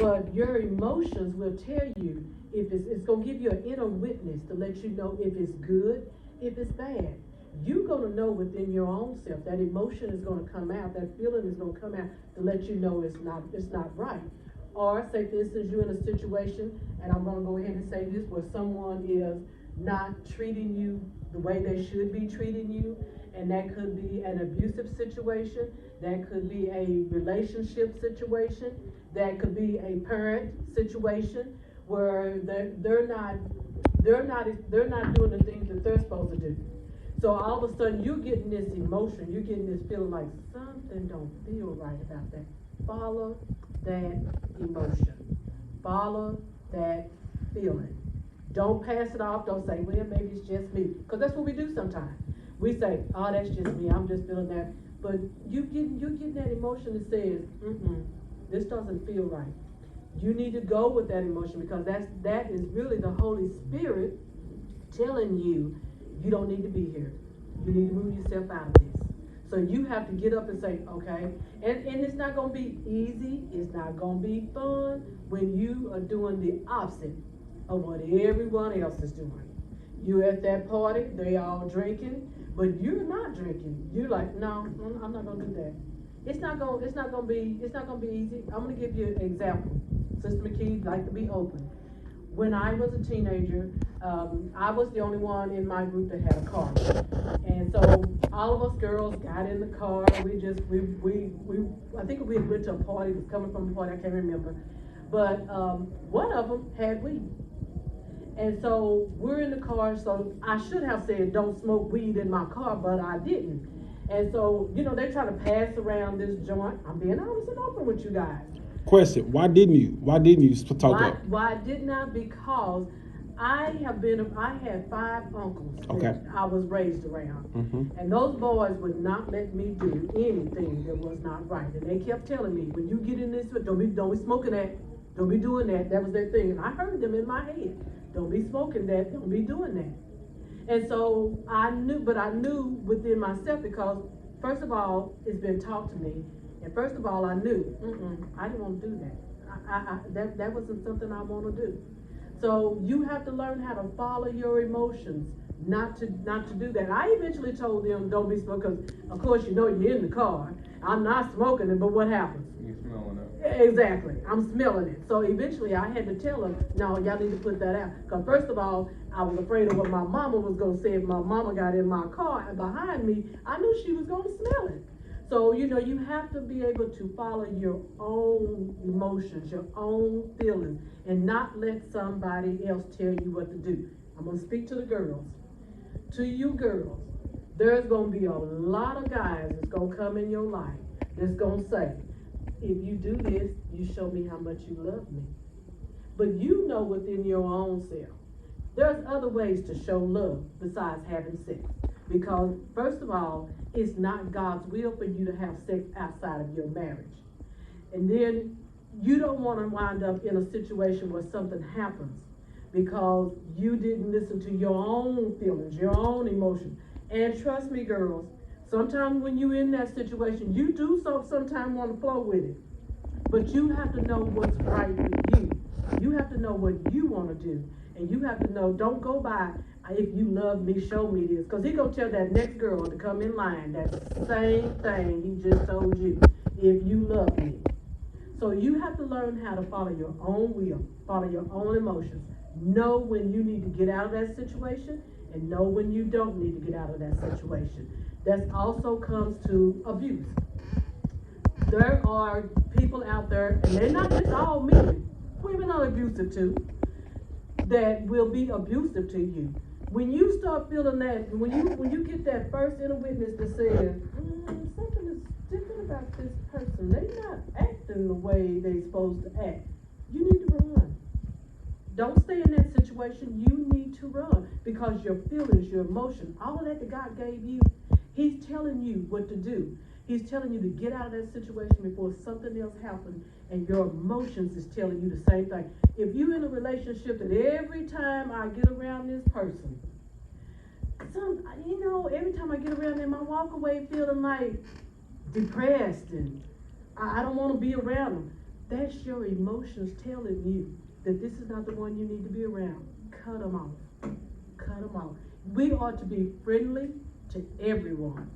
But your emotions will tell you if it's gonna give you an inner witness to let you know if it's good, if it's bad. You're gonna know within your own self that emotion is gonna come out, that feeling is gonna come out to let you know it's not right. Or say for instance you're in a situation, and I'm gonna go ahead and say this, where someone is not treating you the way they should be treating you, and that could be an abusive situation, that could be a relationship situation, that could be a parent situation where they're not doing the things that they're supposed to do. So all of a sudden you're getting this emotion, you're getting this feeling like something don't feel right about that. Follow that emotion. Follow that feeling. Don't pass it off. Don't say, well, maybe it's just me. Because that's what we do sometimes. We say, oh, that's just me. I'm just feeling that. But you're getting that emotion that says, this doesn't feel right. You need to go with that emotion, because that is really the Holy Spirit telling you you don't need to be here. You need to move yourself out of this. So you have to get up and say, okay, and it's not gonna be easy, it's not gonna be fun when you are doing the opposite of what everyone else is doing. You at that party, they all drinking, but you're not drinking. You're like, no, I'm not gonna do that. It's not gonna be easy. I'm gonna give you an example. Sister McKee like to be open. When I was a teenager, I was the only one in my group that had a car. And so all of us girls got in the car. I think we went to a party, was coming from a party, I can't remember. But one of them had weed. And so we're in the car, so I should have said don't smoke weed in my car, but I didn't. And so, they're trying to pass around this joint. I'm being honest and open with you guys. Question: Why didn't you talk up? Why didn't I? Because I had 5 uncles that I was raised around, and those boys would not let me do anything that was not right, and they kept telling me, when you get in this, don't be smoking that, don't be doing that. That was their thing, and I heard them in my head, don't be smoking that, don't be doing that. And so I knew within myself, because first of all, it's been taught to me. And first of all, I knew, I didn't want to do that. That wasn't something I want to do. So you have to learn how to follow your emotions, not to do that. I eventually told them, don't be smoking, because of course you're in the car. I'm not smoking it, but what happens? You're smelling it. Exactly, I'm smelling it. So eventually I had to tell them, no, y'all need to put that out. Because first of all, I was afraid of what my mama was going to say. If my mama got in my car and behind me, I knew she was going to smell it. So, you have to be able to follow your own emotions, your own feelings, and not let somebody else tell you what to do. I'm going to speak to the girls. To you girls, there's going to be a lot of guys that's going to come in your life that's going to say, if you do this, you show me how much you love me. But you know within your own self, there's other ways to show love besides having sex. Because, first of all, it's not God's will for you to have sex outside of your marriage. And then you don't want to wind up in a situation where something happens because you didn't listen to your own feelings, your own emotions. And trust me, girls, sometimes when you're in that situation, you do sometimes want to flow with it. But you have to know what's right with you. You have to know what you want to do. And you have to know, don't go by, if you love me, show me this. Because he's going to tell that next girl to come in line, that same thing he just told you, if you love me. So you have to learn how to follow your own will, follow your own emotions. Know when you need to get out of that situation, and know when you don't need to get out of that situation. That also comes to abuse. There are people out there, and they're not just all men, women are abusive too, that will be abusive to you. When you start feeling that, when you get that first inner witness that says, something is different about this person, they're not acting the way they're supposed to act, you need to run. Don't stay in that situation. You need to run, because your feelings, your emotion, all of that God gave you, he's telling you what to do. He's telling you to get out of that situation before something else happens, and your emotions is telling you the same thing. If you're in a relationship that every time I get around this person, every time I get around them, I walk away feeling like depressed and I don't want to be around them. that's your emotions telling you that this is not the one you need to be around. Cut them off. Cut them off. We ought to be friendly to everyone.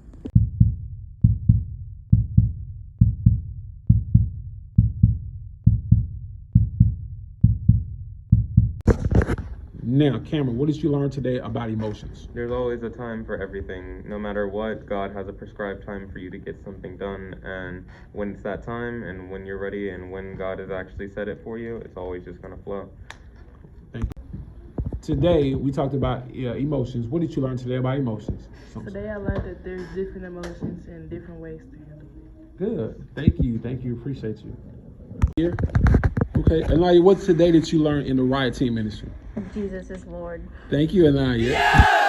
Now, Cameron, what did you learn today about emotions? There's always a time for everything. No matter what, God has a prescribed time for you to get something done. And when it's that time and when you're ready and when God has actually said it for you, it's always just going to flow. Thank you. Today, we talked about emotions. What did you learn today about emotions? Today I learned that there's different emotions and different ways to handle it. Good. Thank you. Thank you. Appreciate you. Here. Okay. Anaya, what's today that you learned in the RIOT team ministry? Jesus is Lord. Thank you, Anaya. Yeah!